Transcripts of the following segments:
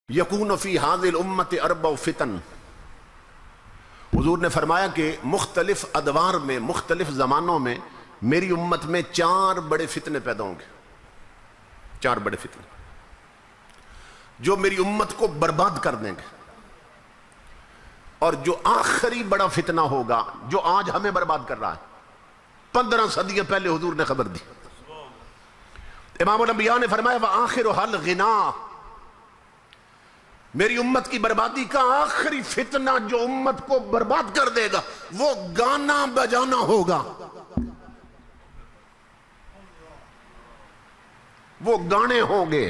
یکون فی ہذہ الامت اربع فتن۔ حضور نے فرمایا کہ مختلف ادوار میں، مختلف زمانوں میں میری امت میں 4 بڑے فتنے پیدا ہوں گے۔ 4 بڑے فتنے جو میری امت کو برباد کر دیں گے، اور جو آخری بڑا فتنہ ہوگا جو آج ہمیں برباد کر رہا ہے، 15 صدیاں پہلے حضور نے خبر دی۔ امام الانبیاء نے فرمایا وآخرھا الغنا، میری امت کی بربادی کا آخری فتنہ جو امت کو برباد کر دے گا وہ گانا بجانا ہوگا۔ وہ گانے ہوں گے،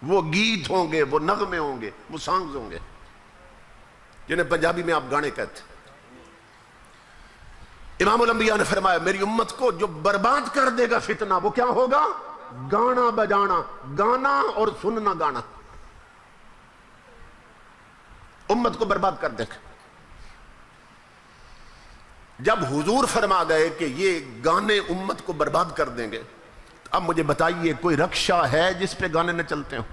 وہ گیت ہوں گے، وہ نغمے ہوں گے، وہ سانگز ہوں گے، جنہیں پنجابی میں آپ گانے کہتے ہیں۔ امام الانبیاء نے فرمایا میری امت کو جو برباد کر دے گا فتنہ وہ کیا ہوگا؟ گانا بجانا، گانا اور سننا گانا امت کو برباد کر دے گا۔ جب حضور فرما گئے کہ یہ گانے امت کو برباد کر دیں گے، اب مجھے بتائیے کوئی رکشہ ہے جس پہ گانے نہ چلتے ہوں؟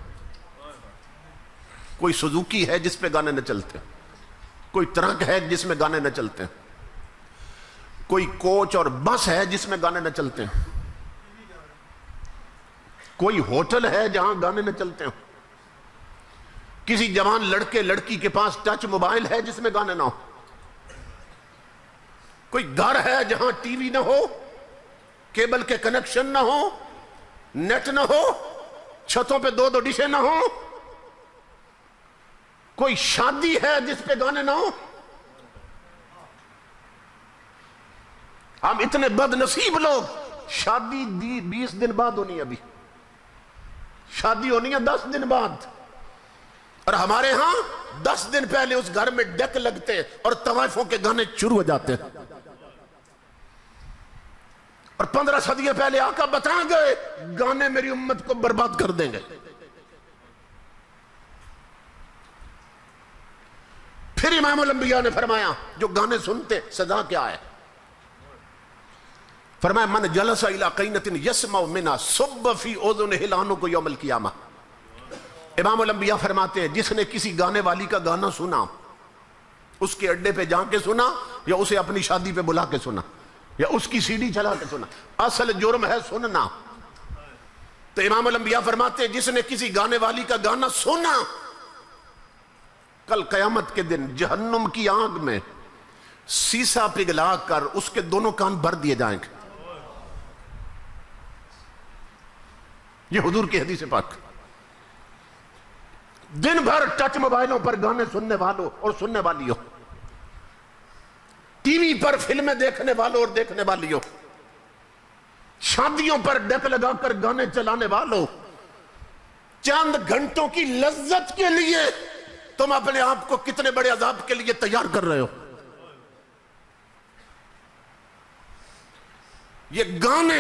کوئی سوزوکی ہے جس پہ گانے نہ چلتے ہوں؟ کوئی ٹرک ہے جس میں گانے نہ چلتے ہیں؟ کوئی کوچ اور بس ہے جس میں گانے نہ چلتے ہیں؟ کوئی ہوٹل ہے جہاں گانے نہ چلتے ہیں؟ کسی جوان لڑکے لڑکی کے پاس ٹچ موبائل ہے جس میں گانے نہ ہو؟ کوئی گھر ہے جہاں ٹی وی نہ ہو، کیبل کے کنیکشن نہ ہو، نیٹ نہ ہو، چھتوں پہ 2 ڈشیں نہ ہو؟ کوئی شادی ہے جس پہ گانے نہ ہو؟ ہم اتنے بد نصیب لوگ، شادی 20 دن بعد ہونی ہے، ابھی شادی ہونی ہے 10 دن بعد، اور ہمارے ہاں 10 دن پہلے اس گھر میں ڈیک لگتے اور طوائفوں کے گانے شروع ہو جاتے ہیں۔ اور 15 صدیاں پہلے آقا بتا گئے گانے میری امت کو برباد کر دیں گے۔ پھر امام الانبیاء نے فرمایا جو گانے سنتے سزا کیا ہے؟ فرمایا من جلس الی قینۃ یسمع منها صب فی اذنہ العنق یوم القیامہ۔ امام الانبیاء فرماتے ہیں جس نے کسی گانے والی کا گانا سنا، اس کے اڈے پہ جا کے سنا یا اسے اپنی شادی پہ بلا کے سنا یا اس کی سی ڈی چلا کے سنا، اصل جرم ہے سننا۔ تو امام الانبیاء فرماتے ہیں جس نے کسی گانے والی کا گانا سنا، کل قیامت کے دن جہنم کی آگ میں سیسا پگھلا کر اس کے دونوں کان بھر دیے جائیں گے۔ یہ حضور کی حدیث پاک۔ دن بھر ٹچ موبائلوں پر گانے سننے والوں اور سننے والیوں، ٹی وی پر فلمیں دیکھنے والوں اور دیکھنے والیوں، شادیوں پر ڈیک لگا کر گانے چلانے والوں، چند گھنٹوں کی لذت کے لیے تم اپنے آپ کو کتنے بڑے عذاب کے لیے تیار کر رہے ہو۔ یہ گانے،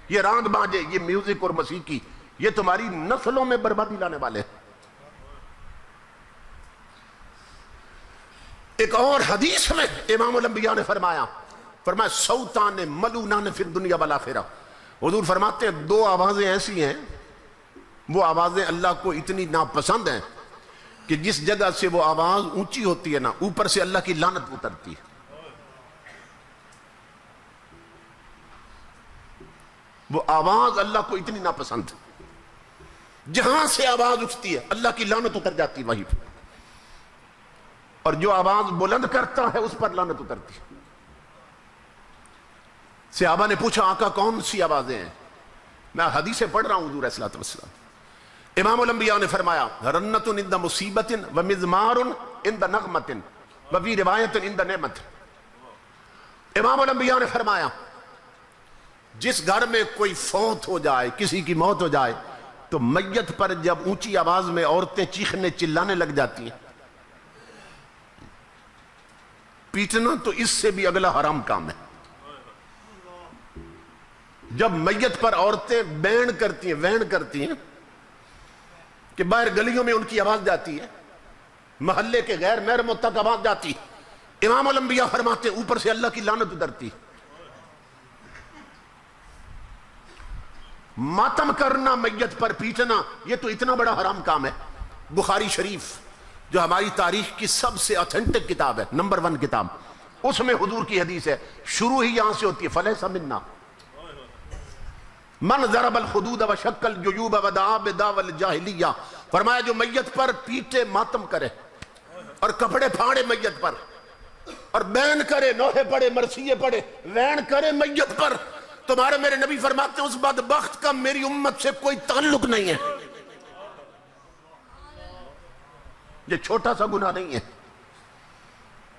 یہ راگ باجے، یہ میوزک اور موسیقی، یہ تمہاری نسلوں میں بربادی لانے والے ہیں۔ ایک اور حدیث میں امام الانبیاء نے فرمایا صوتان ملعونان فی الدنیا والآخرہ۔ حضور فرماتے ہیں 2 آوازیں ایسی ہیں، وہ آوازیں اللہ کو اتنی ناپسند ہیں کہ جس جگہ سے وہ آواز اونچی ہوتی ہے نا، اوپر سے اللہ کی لعنت اترتی ہے۔ وہ آواز اللہ کو اتنی ناپسند، جہاں سے آواز اٹھتی ہے اللہ کی لعنت اتر جاتی ہے وہیں پہ، اور جو آواز بلند کرتا ہے اس پر لعنت اترتی ہے۔ صحابہ نے پوچھا آقا کون سی آوازیں ہیں؟ میں حدیثیں پڑھ رہا ہوں حضور علیہ السلام۔ امام الانبیاء نے فرمایا رنت عند مصیبت ومزمار عند نغمت وفی روایت عند نعمت۔ امام الانبیاء نے فرمایا جس گھر میں کوئی فوت ہو جائے، کسی کی موت ہو جائے، تو میت پر جب اونچی آواز میں عورتیں چیخنے چلانے لگ جاتی ہیں، پیٹنا تو اس سے بھی اگلا حرام کام ہے۔ جب میت پر عورتیں وین کرتی ہیں کہ باہر گلیوں میں ان کی آواز جاتی ہے، محلے کے غیر محرموں تک آواز جاتی، امام الانبیاء فرماتے ہیں اوپر سے اللہ کی لعنت اترتی۔ ماتم کرنا، میت پر پیٹنا، یہ تو اتنا بڑا حرام کام ہے۔ بخاری شریف جو ہماری تاریخ کی سب سے اتھینٹک کتاب ہے، نمبر 1 کتاب، اس میں حضور کی حدیث ہے، شروع ہی یہاں سے ہوتی ہے، فلیس منا من ضرب الخدود وشق الجیوب ودعا بدعوی الجاہلیہ، فرمایا جو میت پر پیٹے، ماتم کرے اور کپڑے پھاڑے میت پر، اور بین کرے، نوحے پڑے، مرثیے پڑے، وین کرے میت پر، تمہارے میرے نبی فرماتے ہیں اس بدبخت کا میری امت سے کوئی تعلق نہیں ہے۔ یہ چھوٹا سا گناہ نہیں ہے۔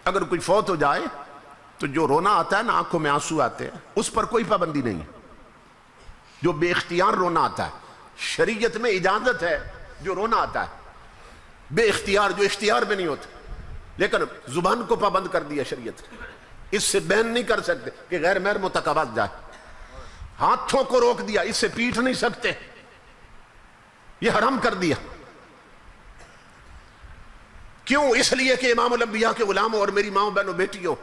اگر کوئی فوت ہو جائے تو جو رونا آتا ہے نا، آنکھوں میں آنسو آتے ہیں، اس پر کوئی پابندی نہیں ہے۔ جو بے اختیار رونا آتا ہے، شریعت میں اجازت ہے جو رونا آتا ہے بے اختیار، جو اختیار میں نہیں ہوتا، لیکن زبان کو پابند کر دیا شریعت، اس سے بین نہیں کر سکتے کہ غیر محرم تک آواز جائے، ہاتھوں کو روک دیا، اس سے پیٹ نہیں سکتے، یہ حرام کر دیا۔ کیوں؟ اس لیے کہ امام الانبیاء کے غلاموں اور میری ماں بہنوں بیٹیوں،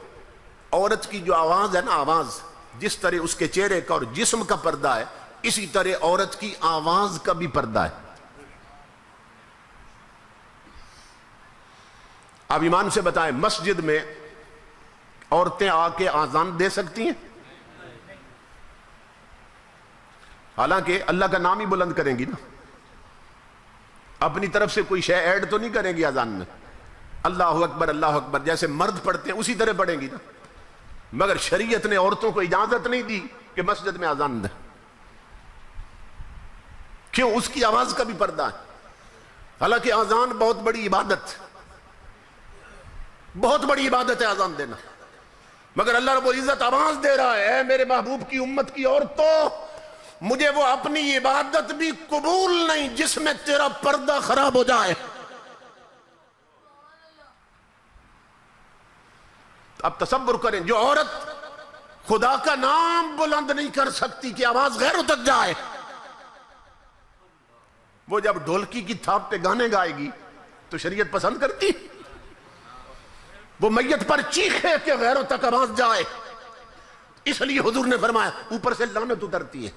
عورت کی جو آواز ہے نا، آواز جس طرح اس کے چہرے کا اور جسم کا پردہ ہے، اسی طرح عورت کی آواز کا بھی پردہ ہے۔ آپ ایمان سے بتائیں، مسجد میں عورتیں آ کے آذان دے سکتی ہیں؟ حالانکہ اللہ کا نام ہی بلند کریں گی نا، اپنی طرف سے کوئی شے ایڈ تو نہیں کریں گی آذان میں، اللہ اکبر اللہ اکبر جیسے مرد پڑھتے ہیں اسی طرح پڑھیں گی نا، مگر شریعت نے عورتوں کو اجازت نہیں دی کہ مسجد میں آذان دیں۔ کیوں؟ اس کی آواز کا بھی پردہ ہے۔ حالانکہ آذان بہت بڑی عبادت، بہت بڑی عبادت ہے آذان دینا، مگر اللہ رب العزت آواز دے رہا ہے، اے میرے محبوب کی امت کی عورتوں، مجھے وہ اپنی عبادت بھی قبول نہیں جس میں تیرا پردہ خراب ہو جائے۔ اب تصور کریں، جو عورت خدا کا نام بلند نہیں کر سکتی کہ آواز غیروں تک جائے، وہ جب ڈھولکی کی تھاپ پہ گانے گائے گی تو شریعت پسند کرتی؟ وہ میت پر چیخے کہ غیروں تک آواز جائے، اس لیے حضور نے فرمایا اوپر سے لعنت اترتی ہے۔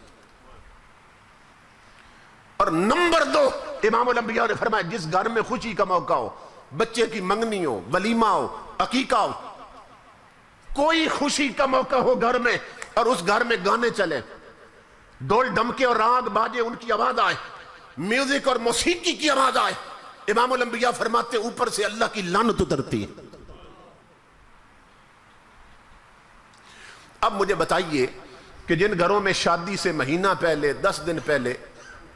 اور نمبر 2، امام الانبیاء نے فرمایا جس گھر میں خوشی کا موقع ہو، بچے کی منگنی ہو، ولیمہ ہو، عقیقہ ہو، کوئی خوشی کا موقع ہو گھر میں، اور اس گھر میں گانے چلے، ڈول ڈمکے اور راگ باجے، ان کی آواز آئے، میوزک اور موسیقی کی آواز آئے، امام الانبیاء فرماتے اوپر سے اللہ کی لعنت اترتی ہے۔ اب مجھے بتائیے کہ جن گھروں میں شادی سے مہینہ پہلے، 10 دن پہلے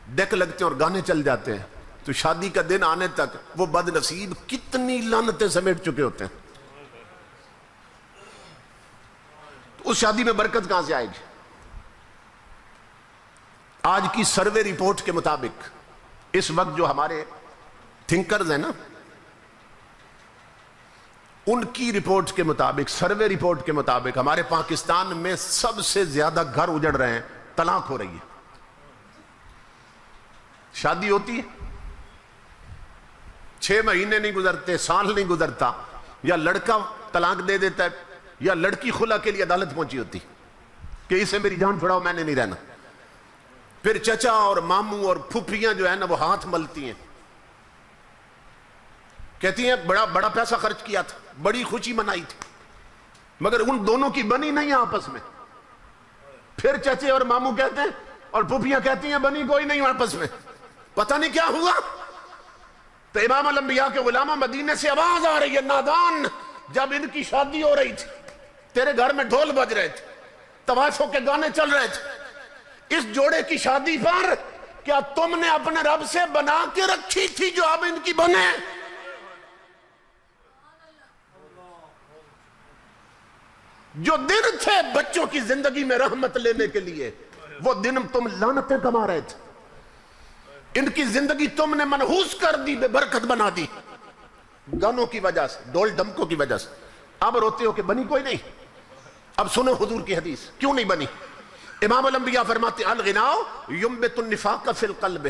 ڈیک لگتے ہیں اور گانے چل جاتے ہیں، تو شادی کا دن آنے تک وہ بد نصیب کتنی لعنتیں سمیٹ چکے ہوتے ہیں، تو اس شادی میں برکت کہاں سے آئے گی؟ آج کی سروے رپورٹ کے مطابق، اس وقت جو ہمارے تھنکرز ہیں نا، ان کی رپورٹ کے مطابق، سروے رپورٹ کے مطابق، ہمارے پاکستان میں سب سے زیادہ گھر اجڑ رہے ہیں، طلاق ہو رہی ہے۔ شادی ہوتی ہے، 6 مہینے نہیں گزرتے، سال نہیں گزرتا، یا لڑکا طلاق دے دیتا ہے، یا لڑکی خلا کے لیے عدالت پہنچی ہوتی کہ اسے میری جان چھڑاؤ، میں نے نہیں رہنا۔ پھر چچا اور ماموں اور پھوپھیاں جو ہے نا، وہ ہاتھ ملتی ہیں، کہتی ہیں بڑا پیسہ خرچ کیا تھا، بڑی خوشی منائی تھی، مگر ان دونوں کی بنی نہیں آپس میں۔ پھر چچے اور ماموں کہتے ہیں اور پھوپھیاں کہتی ہیں بنی کوئی نہیں آپس میں، پتہ نہیں کیا ہوا۔ تو امام الانبیاء کے غلاموں، مدینے سے آواز آ رہی ہے، نادان، جب ان کی شادی ہو رہی تھی، تیرے گھر میں ڈھول بج رہے تھے، طوائفوں کے گانے چل رہے تھے، اس جوڑے کی شادی پر کیا تم نے اپنے رب سے بنا کے رکھی تھی جو اب ان کی بنے؟ جو دن تھے بچوں کی زندگی میں رحمت لینے کے لیے، وہ دن تم لعنتیں کما رہے تھے، ان کی زندگی تم نے منحوس کر دی، بے برکت بنا دی، گانوں کی وجہ سے، ڈول ڈمکوں کی وجہ سے۔ اب روتے ہو کہ بنی کوئی نہیں؟ اب سنو حضور کی حدیث، کیوں نہیں بنی؟ امام الانبیاء فرماتے ہیں الغناء ينبت النفاق فی القلب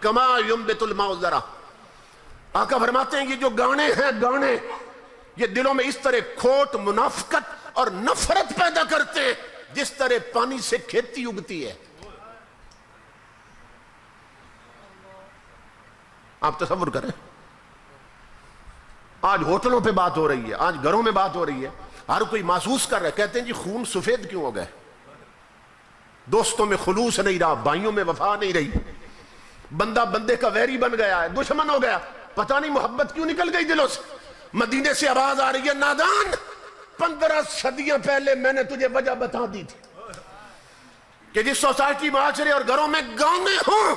کما ينبت الماء الزرع۔ آقا فرماتے ہیں یہ جو گانے ہیں، گانے یہ دلوں میں اس طرح کھوٹ، منافقت اور نفرت پیدا کرتے ہیں جس طرح پانی سے کھیتی اگتی ہے۔ آپ تصور کریں، آج ہوٹلوں پہ بات ہو رہی ہے، آج گھروں میں بات ہو رہی ہے، ہر کوئی محسوس کر رہا ہے، کہتے ہیں جی خون سفید کیوں ہو گئے، دوستوں میں خلوص نہیں رہا، بھائیوں میں وفا نہیں رہی، بندہ بندے کا ویری بن گیا ہے، دشمن ہو گیا، پتہ نہیں محبت کیوں نکل گئی دلوں سے۔ مدینے سے آواز آ رہی ہے، نادان 15 صدیاں پہلے میں نے تجھے وجہ بتا دی تھی کہ جس سوسائٹی معاشرے اور گھروں میں گانے ہوں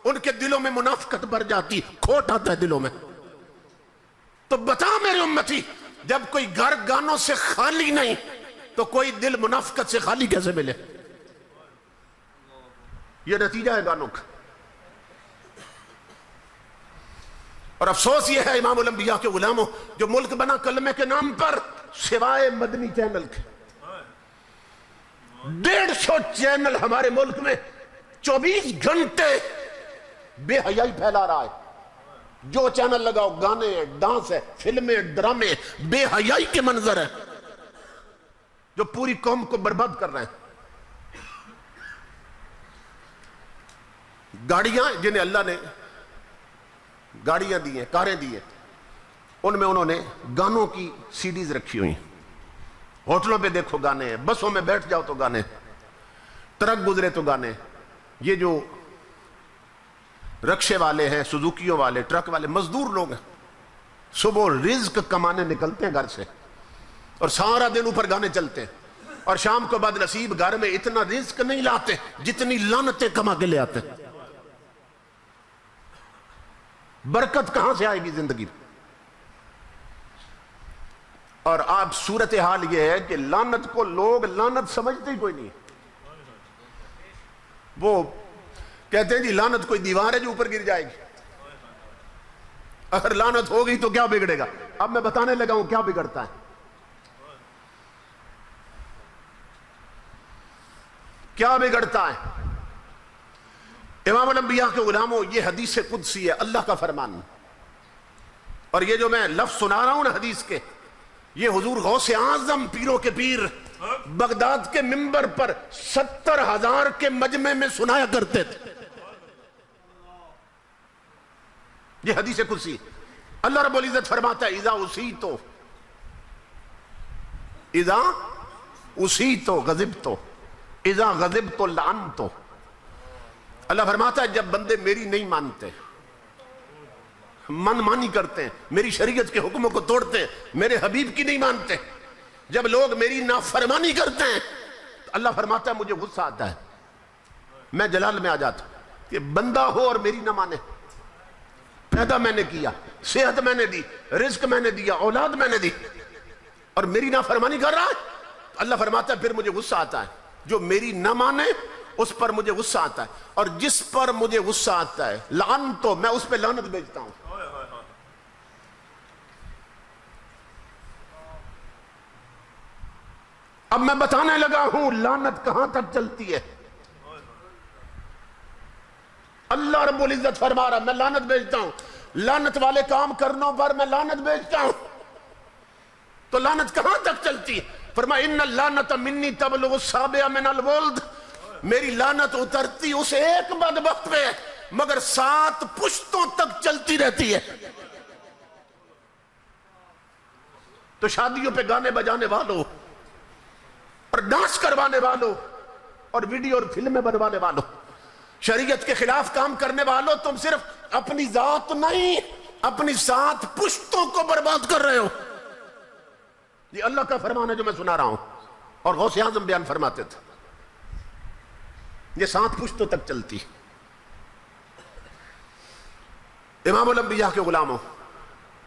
ان کے دلوں میں منافقت بھر جاتی، کھوٹ آتا ہے دلوں میں۔ تو بتا میرے امتی، جب کوئی گھر گانوں سے خالی نہیں تو کوئی دل منافقت سے خالی کیسے ملے؟ یہ نتیجہ ہے گانوں کا۔ اور افسوس یہ ہے امام الانبیاء کے غلاموں، جو ملک بنا کلمے کے نام پر، سوائے مدنی چینل کے 150 چینل ہمارے ملک میں 24 گھنٹے بے حیائی پھیلا رہا ہے۔ جو چینل لگاؤ گانے ہیں، ڈانس ہے، فلمیں، ڈرامے، بے حیائی کے منظر ہے جو پوری قوم کو برباد کر رہے ہیں۔ گاڑیاں جنہیں اللہ نے گاڑیاں دی ہیں، کاریں دی ہیں، ان میں انہوں نے گانوں کی سی ڈیز رکھی ہوئی ہیں۔ ہوٹلوں پہ دیکھو گانے ہیں، بسوں میں بیٹھ جاؤ تو گانے، ٹرک گزرے تو گانے۔ یہ جو رکشے والے ہیں، سزوکیوں والے، ٹرک والے، مزدور لوگ ہیں، صبح رزق کمانے نکلتے ہیں گھر سے اور سارا دن اوپر گانے چلتے ہیں، اور شام کو بعد نصیب گھر میں اتنا رزق نہیں لاتے جتنی لعنتیں کما کے لے آتے۔ برکت کہاں سے آئے گی زندگی؟ اور آپ صورتحال یہ ہے کہ لعنت کو لوگ لعنت سمجھتے ہی کوئی نہیں۔ وہ کہتے ہیں جی لعنت کوئی دیوار ہے جو اوپر گر جائے گی، اگر لعنت ہو گئی تو کیا بگڑے گا؟ اب میں بتانے لگا ہوں کیا بگڑتا ہے، کیا بگڑتا ہے۔ امام الانبیاء کے غلاموں، یہ حدیث قدسی ہے، اللہ کا فرمان، اور یہ جو میں لفظ سنا رہا ہوں نا حدیث کے، یہ حضور غوث اعظم پیروں کے پیر بغداد کے منبر پر 70,000 کے مجمع میں سنایا کرتے تھے۔ یہ حدیث قدسی، اللہ رب العزت فرماتا ہے اذا اسیتو غضبتو اذا غضبتو لعنتو۔ اللہ فرماتا ہے جب بندے میری نہیں مانتے، من مانی کرتے ہیں، میری شریعت کے حکموں کو توڑتے ہیں، میرے حبیب کی نہیں مانتے، جب لوگ میری نافرمانی کرتے ہیں، تو اللہ فرماتا ہے مجھے غصہ آتا ہے، میں جلال میں آ جاتا ہوں کہ بندہ ہو اور میری نہ مانے۔ پیدا میں نے کیا، صحت میں نے دی، رزق میں نے دیا، اولاد میں نے دی، اور میری نافرمانی کر رہا ہے، اللہ فرماتا ہے پھر مجھے غصہ آتا ہے۔ جو میری نہ مانے اس پر مجھے غصہ آتا ہے، اور جس پر مجھے غصہ آتا ہے لعن تو میں اس پہ لعنت بھیجتا ہوں۔ اب میں بتانے لگا ہوں لعنت کہاں تک چلتی ہے۔ اللہ رب العزت فرما رہا میں لعنت بھیجتا ہوں، لعنت والے کام کرنوں پر میں لعنت بھیجتا ہوں۔ تو لعنت کہاں تک چلتی ہے؟ فرمایا ان اللعنت منی تبلغ السابع من الولد، میری لعنت اترتی اس ایک بدبخت پہ مگر 7 پشتوں تک چلتی رہتی ہے۔ تو شادیوں پہ گانے بجانے والوں اور ڈانس کروانے والوں اور ویڈیو اور فلمیں بنوانے والوں، شریعت کے خلاف کام کرنے والوں، تم صرف اپنی ذات نہیں اپنی 7 پشتوں کو برباد کر رہے ہو۔ یہ اللہ کا فرمان ہے جو میں سنا رہا ہوں، اور غوث اعظم بیان فرماتے تھے یہ 7 پشتوں تک چلتی۔ امام الانبیاء کے غلاموں،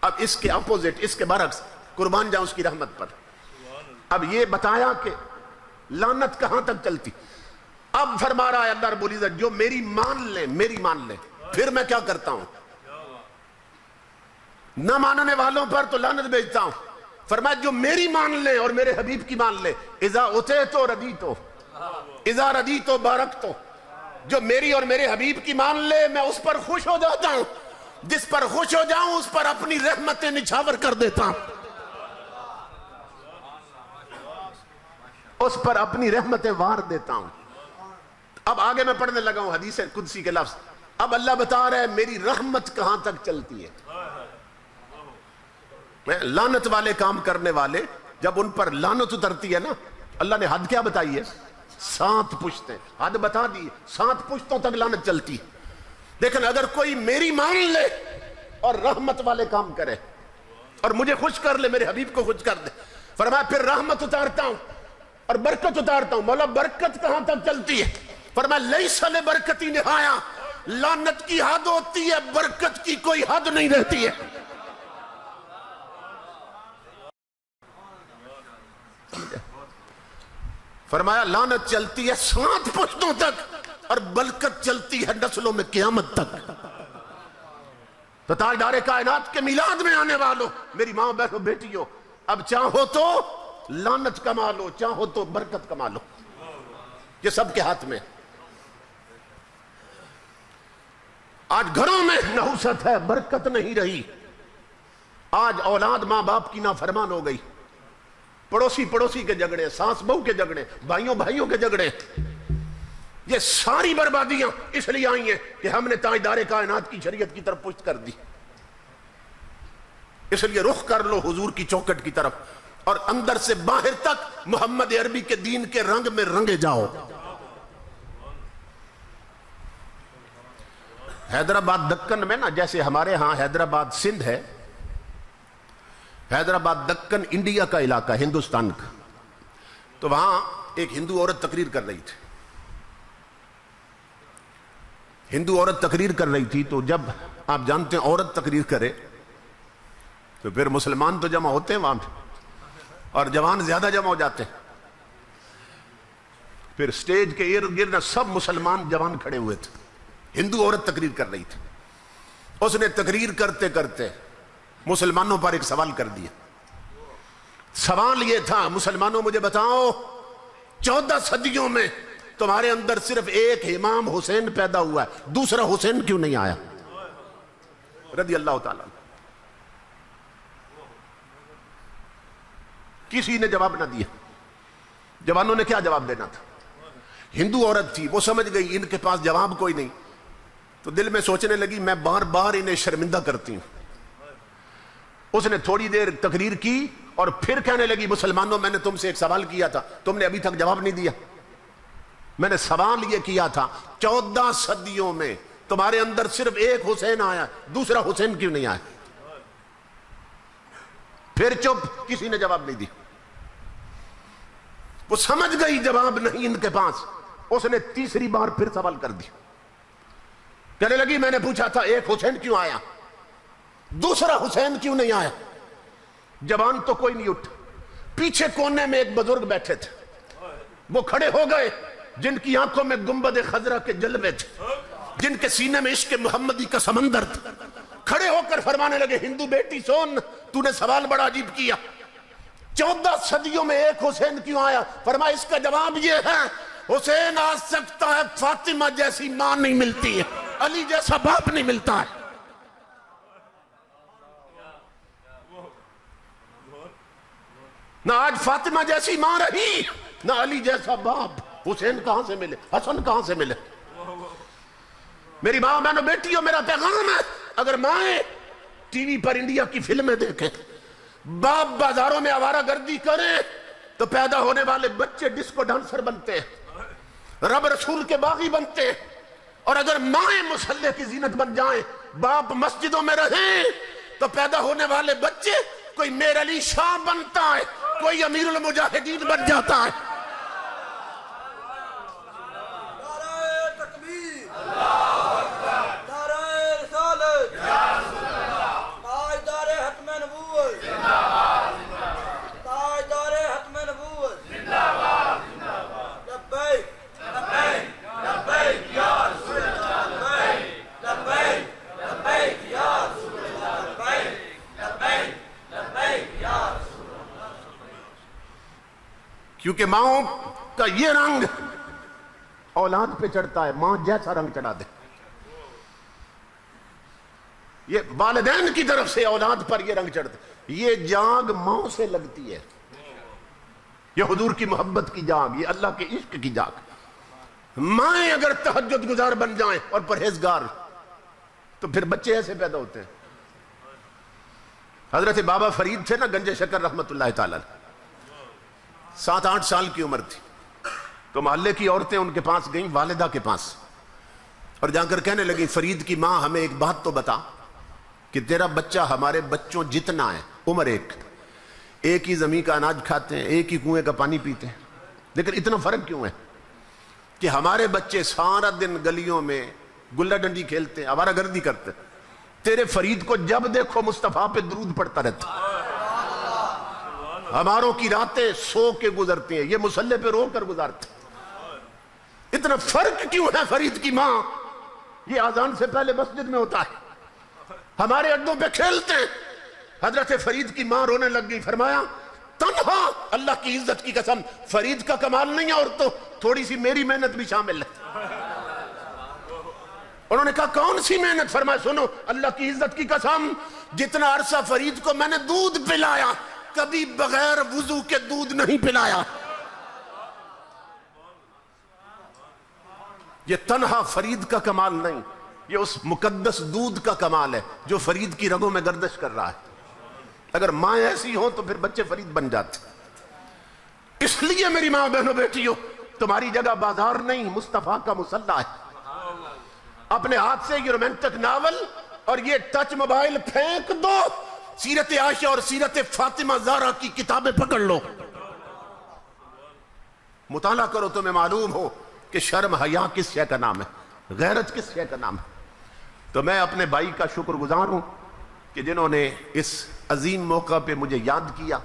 اب اس کے اپوزٹ، اس کے برعکس، قربان جاؤں اس کی رحمت پر، اب یہ بتایا کہ لعنت کہاں تک چلتی، اب فرما رہا ہے اللہ رب العزت جو میری مان لے پھر میں کیا کرتا ہوں، نہ ماننے والوں پر تو لعنت بھیجتا ہوں۔ فرمایا جو میری مان لے اور میرے حبیب کی مان لے، اذا اتیتو ردیتو اذا ردیتو بارکتو، جو میری اور میرے حبیب کی مان لے میں اس پر خوش ہو جاتا ہوں، جس پر خوش ہو جاؤں اس پر اپنی رحمتیں نچھاور کر دیتا ہوں، اس پر اپنی رحمتیں وار دیتا ہوں۔ اب آگے میں پڑھنے لگا ہوں حدیث قدسی کے لفظ، اب اللہ بتا رہا ہے میری رحمت کہاں تک چلتی ہے. لعنت والے کام کرنے والے جب ان پر لعنت اترتی ہے نا، اللہ نے حد کیا بتائی ہے؟ 7 پشتیں. حد بتا دی، 7 پشتوں تک لعنت چلتی ہے. لیکن اگر کوئی میری مان لے اور رحمت والے کام کرے اور مجھے خوش کر لے، میرے حبیب کو خوش کر دے، فرمایا پھر رحمت اتارتا ہوں اور برکت اتارتا ہوں. مولا برکت کہاں تک چلتی ہے؟ فرمایا لیس لبرکتی نہایا، لعنت کی حد ہوتی ہے، برکت کی کوئی حد نہیں رہتی ہے. فرمایا لعنت چلتی ہے 7 پشتوں تک اور برکت چلتی ہے نسلوں میں قیامت تک. تو تاجدار کائنات کے میلاد میں آنے والوں، میری ماں بہنوں بیٹیوں، اب چاہو تو لعنت کما لو، چاہو تو برکت کما لو، یہ سب کے ہاتھ میں. آج گھروں میں نحوست ہے، برکت نہیں رہی. آج اولاد ماں باپ کی نافرمان ہو گئی، پڑوسی پڑوسی کے جھگڑے، ساس بہو کے جھگڑے، بھائیوں بھائیوں کے جھگڑے. یہ ساری بربادیاں اس لیے آئی ہیں کہ ہم نے تاجدار کائنات کی شریعت کی طرف پشت کر دی. اس لیے رخ کر لو حضور کی چوکھٹ کی طرف اور اندر سے باہر تک محمد عربی کے دین کے رنگ میں رنگے جاؤ. حیدرآباد دکن میں نا، جیسے ہمارے ہاں حیدرآباد سندھ ہے، حیدرآباد دکن انڈیا کا علاقہ، ہندوستان کا. تو وہاں ایک ہندو عورت تقریر کر رہی تھی. ہندو عورت تقریر کر رہی تھی تو جب آپ جانتے ہیں عورت تقریر کرے تو پھر مسلمان تو جمع ہوتے ہیں وہاں پہ اور جوان زیادہ جمع ہو جاتے ہیں. پھر سٹیج کے ارد گرد سب مسلمان جوان کھڑے ہوئے تھے. ہندو عورت تقریر کر رہی تھی. اس نے تقریر کرتے کرتے مسلمانوں پر ایک سوال کر دیا. سوال یہ تھا، مسلمانوں مجھے بتاؤ 14 صدیوں میں تمہارے اندر صرف ایک امام حسین پیدا ہوا ہے، دوسرا حسین کیوں نہیں آیا؟ رضی اللہ تعالیٰ. کسی نے جواب نہ دیا. جوانوں نے کیا جواب دینا تھا؟ ہندو عورت تھی، وہ سمجھ گئی ان کے پاس جواب کوئی نہیں، تو دل میں سوچنے لگی میں بار بار انہیں شرمندہ کرتی ہوں. اس نے تھوڑی دیر تقریر کی اور پھر کہنے لگی مسلمانوں میں نے تم سے ایک سوال کیا تھا، تم نے ابھی تک جواب نہیں دیا. میں نے سوال یہ کیا تھا 14 صدیوں میں تمہارے اندر صرف ایک حسین آیا، دوسرا حسین کیوں نہیں آیا؟ پھر چپ، کسی نے جواب نہیں دی. وہ سمجھ گئی جواب نہیں ان کے پاس. اس نے تیسری بار پھر سوال کر دی. کہنے لگی میں نے پوچھا تھا ایک حسین کیوں آیا، دوسرا حسین کیوں نہیں آیا؟ جوان تو کوئی نہیں اٹھا. پیچھے کونے میں ایک بزرگ بیٹھے تھے، وہ کھڑے ہو گئے، جن کی آنکھوں میں گنبد خضرا کے جلوے تھے، جن کے سینے میں عشق محمدی کا سمندر تھا. کھڑے ہو کر فرمانے لگے ہندو بیٹی سن، تو نے سوال بڑا عجیب کیا، 14 صدیوں میں ایک حسین کیوں آیا؟ فرمایا اس کا جواب یہ ہے حسین آ سکتا ہے، فاطمہ جیسی ماں نہیں ملتی ہے، علی جیسا باپ نہیں ملتا ہے. نہ آج فاطمہ جیسی ماں رہی، نہ علی جیسا باپ. حسین کہاں سے ملے، حسن کہاں سے ملے؟ میری ماں بہنوں بیٹیوں، میرا پیغام ہے اگر مائیں ٹی وی پر انڈیا کی فلمیں دیکھیں، باپ بازاروں میں آوارہ گردی کریں تو پیدا ہونے والے بچے ڈسکو ڈانسر بنتے ہیں، رب رسول کے باغی بنتے ہیں. اور اگر مائیں مسلح کی زینت بن جائیں، باپ مسجدوں میں رہیں تو پیدا ہونے والے بچے کوئی میر علی شاہ بنتا ہے، کوئی امیر المجاہدین بن جاتا ہے. کیونکہ ماؤں کا یہ رنگ اولاد پہ چڑھتا ہے، ماں جیسا رنگ چڑھا دے. یہ والدین کی طرف سے اولاد پر یہ رنگ چڑھتا ہے. یہ جاگ ماں سے لگتی ہے، یہ حضور کی محبت کی جاگ، یہ اللہ کے عشق کی جاگ. مائیں اگر تہجد گزار بن جائیں اور پرہیزگار تو پھر بچے ایسے پیدا ہوتے ہیں. حضرت بابا فرید تھے نا گنج شکر رحمت اللہ تعالی، 7-8 سال کی عمر تھی، تو محلے کی عورتیں ان کے پاس گئیں، والدہ کے پاس، اور جا کر کہنے لگیں فرید کی ماں ہمیں ایک بات تو بتا کہ تیرا بچہ ہمارے بچوں جتنا ہے، عمر ایک ہی زمین کا اناج کھاتے ہیں، ایک ہی کنویں کا پانی پیتے ہیں، لیکن اتنا فرق کیوں ہے کہ ہمارے بچے سارا دن گلیوں میں گلہ ڈنڈی کھیلتے ہیں، آوارہ گردی کرتے ہیں، تیرے فرید کو جب دیکھو مصطفیٰ پہ درود پڑتا رہتا. ہماروں کی راتیں سو کے گزرتی ہیں، یہ مصلی پہ رو کر گزارتے ہیں. اتنا فرق کیوں ہے فرید کی ماں؟ یہ اذان سے پہلے مسجد میں ہوتا ہے، ہمارے اڈوں پہ کھیلتے ہیں. حضرت فرید کی ماں رونے لگ گئی، فرمایا تنہا، اللہ کی عزت کی قسم فرید کا کمال نہیں ہے، اور تو تھوڑی سی میری محنت بھی شامل ہے. انہوں نے کہا کون سی محنت؟ فرمایا سنو، اللہ کی عزت کی قسم جتنا عرصہ فرید کو میں نے دودھ پلایا کبھی بغیر وضو کے دودھ نہیں پلایا. یہ تنہا فرید کا کمال نہیں، یہ اس مقدس دودھ کا کمال ہے جو فرید کی رگوں میں گردش کر رہا ہے. اگر ماں ایسی ہو تو پھر بچے فرید بن جاتے. اس لیے میری ماں بہنوں بیٹیوں، تمہاری جگہ بازار نہیں، مصطفیٰ کا مصلی ہے. اپنے ہاتھ سے یہ رومانٹک ناول اور یہ ٹچ موبائل پھینک دو، سیرت عائشہ اور سیرت فاطمہ زہرا کی کتابیں پکڑ لو، مطالعہ کرو، تمہیں معلوم ہو کہ شرم حیا کس شے کا نام ہے، غیرت کس شے کا نام ہے. تو میں اپنے بھائی کا شکر گزار ہوں کہ جنہوں نے اس عظیم موقع پہ مجھے یاد کیا.